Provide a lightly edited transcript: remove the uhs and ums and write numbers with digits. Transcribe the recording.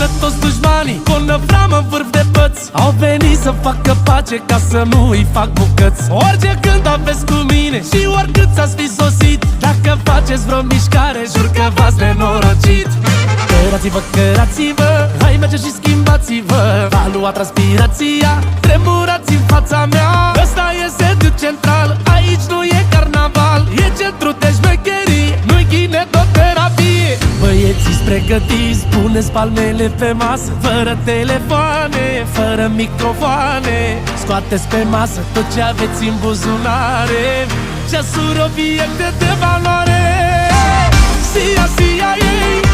așteaptă toți dușmanii cu o năvramă în vârf de păți. Au venit să facă pace ca să nu îi fac bucăți. Orice când aveți cu mine și oricât s-ați fi sosit, dacă faceți vreo mișcare, jur că v-ați nenorocit. Cărați-vă, cărați-vă, hai merge și schimbați-vă. Va lua transpirația, tremurați în fața mea. Ăsta e sediul central, aici nu e carnaval. E centru de șmecherii, nu-i kinetoterapie. Băieții-s pregătiți, puneți palmele pe masă, fără telefoane, fără microfoane. Scoateți pe masă tot ce aveți în buzunare, ceasuri, obiecte de valoare. Sia, sia, ei